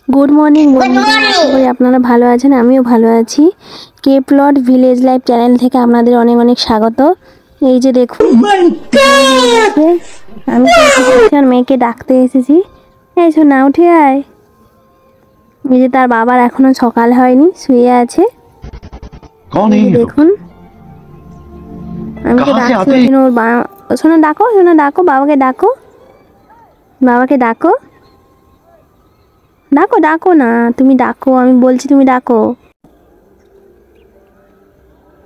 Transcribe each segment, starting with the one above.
Good morning বন্ধুরা, আশা করি আপনারা ভালো আছেন। আমিও ভালো আছি। কে প্লট ভিলেজ লাইফ চ্যানেল থেকে আপনাদের অনেক অনেক স্বাগত। এই যে দেখুন, আমি আর মেয়েকে ডাকতে এসেছি। এই শোন না, উঠে আয়। এই যে তার বাবার এখনো সকাল হয়নি, শুয়ে আছে। দেখুন, আমি তো ডাকছি, ওর শোনো ডাকো, শোনো ডাকো, বাবাকে ডাকো, বাবাকে ডাকো, ডাকো ডাকো না, তুমি ডাকো, আমি বলছি তুমি ডাকো।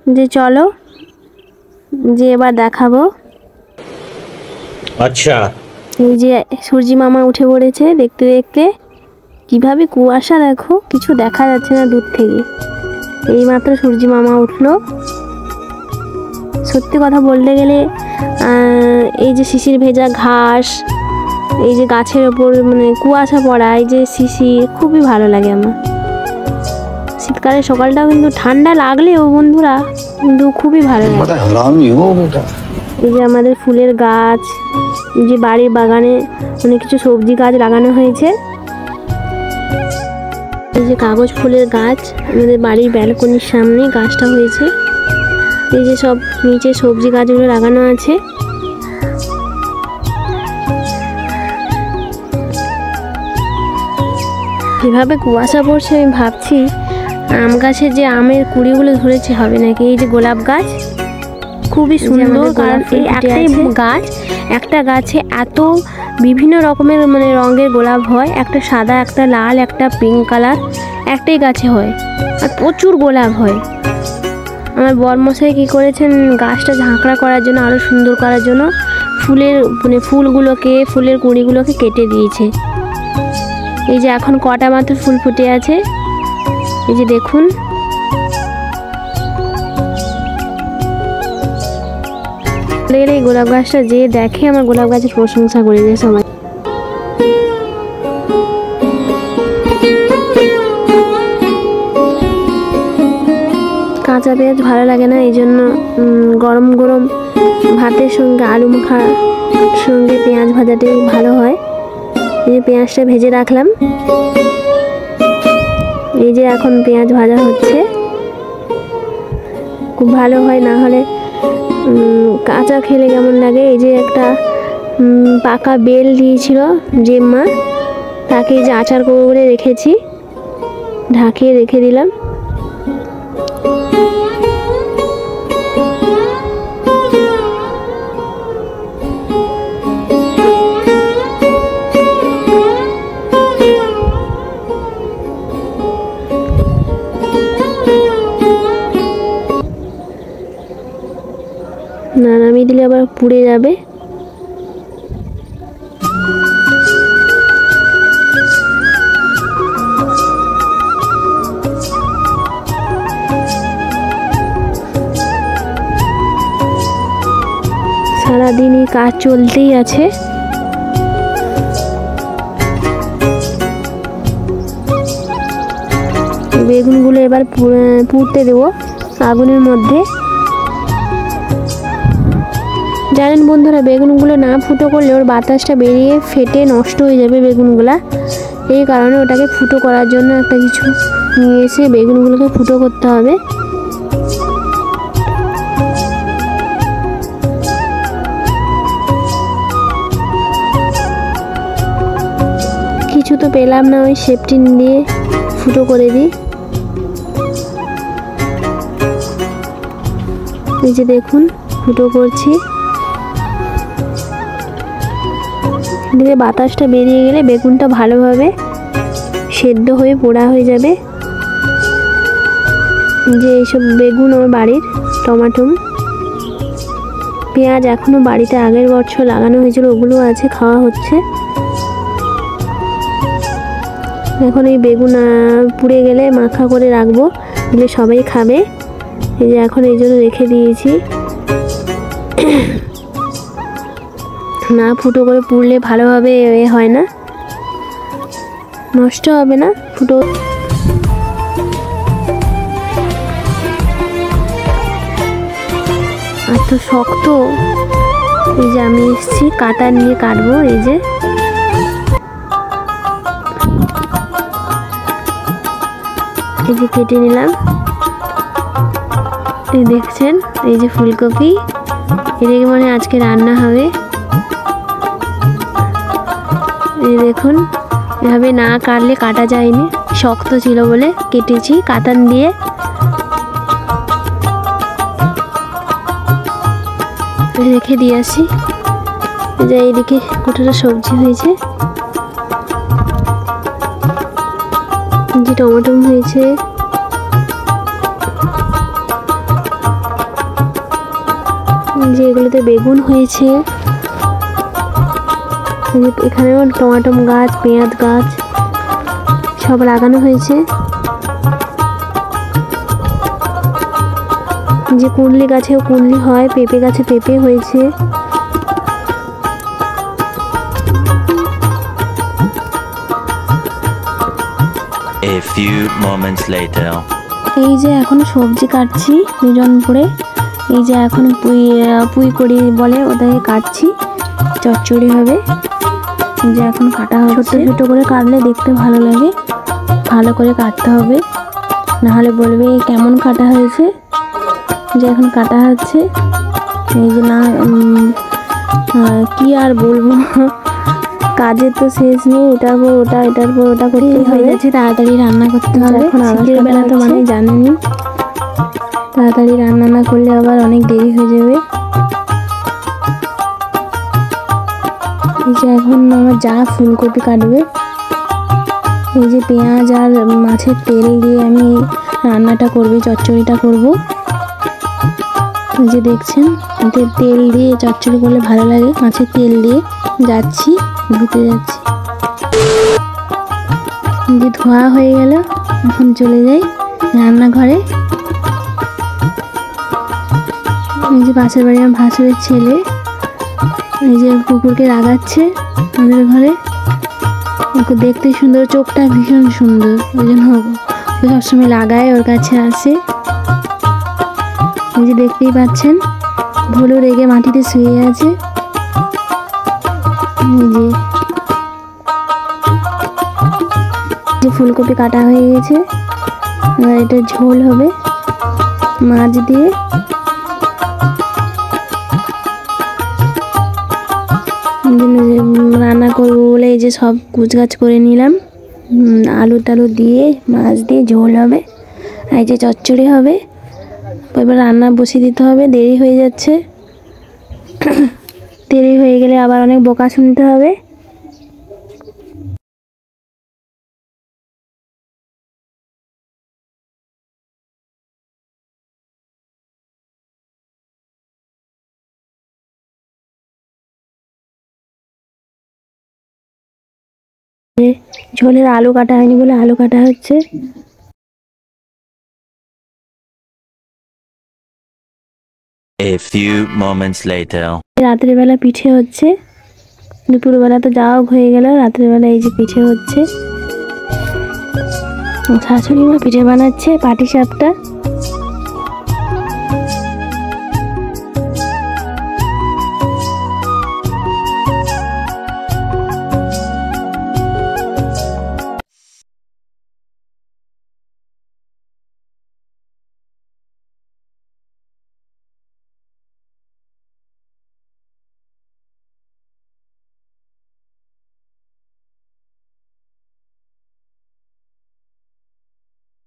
যে চলো, যে এবার দেখাবো। আচ্ছা, এই যে সূর্যি মামা উঠে পড়েছে। দেখতে দেখতে কিভাবে কুয়াশা, দেখো কিছু দেখা যাচ্ছে না দূর থেকে। এই মাত্র সূর্যি মামা উঠলো। সত্যি কথা বলতে গেলে এই যে শিশির ভেজা ঘাস, এই যে গাছের ওপর মানে কুয়াশা পড়া, এই যে শিশির, খুবই ভালো লাগে আমার। শীতকালে সকালটাও কিন্তু ঠান্ডা লাগলেও বন্ধুরা কিন্তু খুবই ভালো লাগে। এই যে আমাদের ফুলের গাছ, এই যে বাড়ির বাগানে অনেক কিছু সবজি গাছ লাগানো হয়েছে। এই যে কাগজ ফুলের গাছ আমাদের বাড়ির ব্যালকনির সামনে গাছটা হয়েছে। এই যে সব নিচে সবজি গাছগুলো লাগানো আছে। এভাবে কুয়াশা পড়ছে, আমি ভাবছি আম গাছে যে আমের কুড়িগুলো ধরেছে হবে নাকি। এই যে গোলাপ গাছ খুবই সুন্দর, কারণ এই একটাই গাছ, একটা গাছে এত বিভিন্ন রকমের মানে রঙের গোলাপ হয়। একটা সাদা, একটা লাল, একটা পিঙ্ক কালার, একটাই গাছে হয়, আর প্রচুর গোলাপ হয়। আমার বরমশাই কী করেছেন, গাছটা ঝাঁকড়া করার জন্য, আরও সুন্দর করার জন্য ফুলের মানে ফুলগুলোকে, ফুলের কুঁড়িগুলোকে কেটে দিয়েছে। এই যে এখন কটা মাত্র ফুল ফুটে আছে। এই যে দেখুন, এই গোলাপ গাছটা যে দেখে আমার গোলাপ গাছের প্রশংসা করে যায় সবাই। কাঁচা পেঁয়াজ ভালো লাগে না, এই জন্য গরম গরম ভাতের সঙ্গে আলু মাখার সঙ্গে পেঁয়াজ ভাজাটাই ভালো হয়। এই যে পেঁয়াজটা ভেজে রাখলাম। এই যে এখন পেঁয়াজ ভাজা হচ্ছে, খুব ভালো হয়, না হলে কাঁচা খেলে কেমন লাগে। এই যে একটা পাকা বেল দিয়েছিল জেম্মা, তাকে এই যে আচার করে রেখেছি, ঢাকিয়ে রেখে দিলাম। না নামিয়ে দিলে আবার পুড়ে যাবে। সারাদিনই কাজ চলতেই আছে। বেগুনগুলো এবার পুড়তে দেবো আগুনের মধ্যে। জানেন বন্ধুরা, বেগুনগুলো না ফুটো করলে ওর বাতাসটা বেরিয়ে ফেটে নষ্ট হয়ে যাবে বেগুনগুলা। এই কারণে ওটাকে ফুটো করার জন্য একটা কিছু নিয়ে এসে বেগুনগুলোকে ফুটো করতে হবে। কিছু তো পেলাম না, ওই সেফটিন দিয়ে ফুটো করে দিই। এই যে দেখুন, ফুটো করছি। দিয়ে বাতাসটা বেরিয়ে গেলে বেগুনটা ভালোভাবে সেদ্ধ হয়ে পোড়া হয়ে যাবে। যে এইসব বেগুন আমার বাড়ির, টমাটো, পেঁয়াজ এখনও বাড়িতে আগের বছর লাগানো হয়েছিল, ওগুলো আছে, খাওয়া হচ্ছে। এখন এই বেগুন পুড়ে গেলে মাখা করে রাখবো, দিলে সবাই খাবে। এই যে এখন এই জন্য রেখে দিয়েছি। না ফুটো করে পুড়লে ভালোভাবে এ হয় না, নষ্ট হবে না ফুটো। আর তো শক্ত। এই যে আমি এসেছি কাটা নিয়ে কাটবো। এই যে এই যে কেটে নিলাম, এই দেখছেন এই যে ফুলকপি, এদিকে মানে আজকে রান্না হবে। এই দেখুন এভাবে না কাটলে কাটা যায়নি, শক্ত ছিল বলে কেটেছি কাটান দিয়ে। রেখে দিয়ে আসি। যে এইদিকে কতটা সবজি হয়েছে, যে টমেটো হয়েছে, যে এগুলোতে বেগুন হয়েছে, এখানেও টমেটো গাছ, পেঁয়াজ গাছ সব লাগানো হয়েছে। যে কুঁদলি গাছেও কুঁদলি হয়, পেঁপে গাছে পেঁপে হয়েছে। A few moments later. এই যে এখন সবজি কাটছি দুজন করে, এই যে এখন পুই করি বলে ওটাকে কাটছি, চচ্চড়ি হবে। যে এখন কাটা হচ্ছে, ছোট ছোট করে কাটলে দেখতে ভালো লাগে, ভালো করে কাটতে হবে, নাহলে বলবে কেমন কাটা হয়েছে। যে এখন কাটা হচ্ছে, এই যে না কি আর বলবো, কাজের তো শেষ নেই, এটার পর ওটা এটার পর ওটা করতে হয়ে যাচ্ছে, তাড়াতাড়ি রান্না করতে হবে। এখন শীতের বেলা তো মানে জানেনই, তাড়াতাড়ি রান্না না করলে আবার অনেক দেরি হয়ে যাবে। এই যে এখন আমার যা ফুলকপি কাটবে, এই যে পেঁয়াজ আর মাছের তেল দিয়ে আমি রান্নাটা করবো, চচ্চড়িটা করব। এই যে দেখছেন তেল দিয়ে চচ্চড়ি করলে ভালো লাগে, মাছের তেল দিয়ে। যাচ্ছি ধুতে যাচ্ছি, যে ধোয়া হয়ে গেল, এখন চলে যাই রান্নাঘরে। এই যে পাশের বাড়ি আমার ভাসুরের ছেলে, এই যে কুকুরকে রাগাচ্ছে আমাদের ঘরে। ওকে দেখতে সুন্দর, চোখটা ভীষণ সুন্দর, ওই জন্য ও সবসময় লাগায়, ওর কাছে আসে। এই যে দেখতেই পাচ্ছেন ভুলু রেগে মাটিতে শুয়ে আছে। এই যে ফুলকপি কাটা হয়ে গেছে, এবার এটা ঝোল হবে মাছ দিয়ে। রান্না করবো বলে এই যে সব কুচগাছ করে নিলাম, আলু টালু দিয়ে মাছ দিয়ে ঝোল হবে, আর এই যে চচ্চড়ি হবে। এবার রান্না বসিয়ে দিতে হবে, দেরি হয়ে যাচ্ছে, দেরি হয়ে গেলে আবার অনেক বকা শুনতে হবে। ঝোলের আলু কাটা হয়নি বলে আলু কাটা হচ্ছে। A few moments later. রাতের বেলা পিঠে হচ্ছে, দুপুরবেলা তো যাওয়া হয়ে গেল, রাতের বেলা এই যে পিঠে হচ্ছে। শাশুড়ি মা পিঠে বানাচ্ছে, পাটিসাপটা।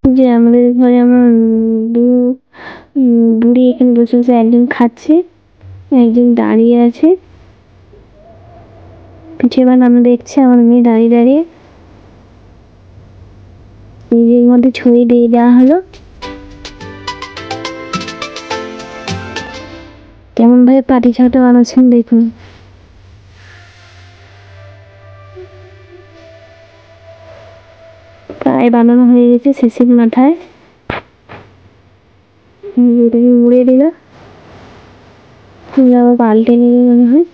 যে আমাদের ঘরে আমার বুড়ি এখানে বসে বসে, একজন খাচ্ছে, একজন দাঁড়িয়ে আছে পিঠে বানানো দেখছে। আমার মেয়ে দাঁড়িয়ে দাঁড়িয়ে নিজের মধ্যে ছড়িয়ে দিয়ে দেওয়া হলো। কেমন ভাবে পাটিসাপটা বানাচ্ছেন দেখুন। প্রায় বানানো হয়ে গেছে, শেষের মাথায় এটাকে মুড়ে দিল, আবার পাল্টে নিলে মনে হয়।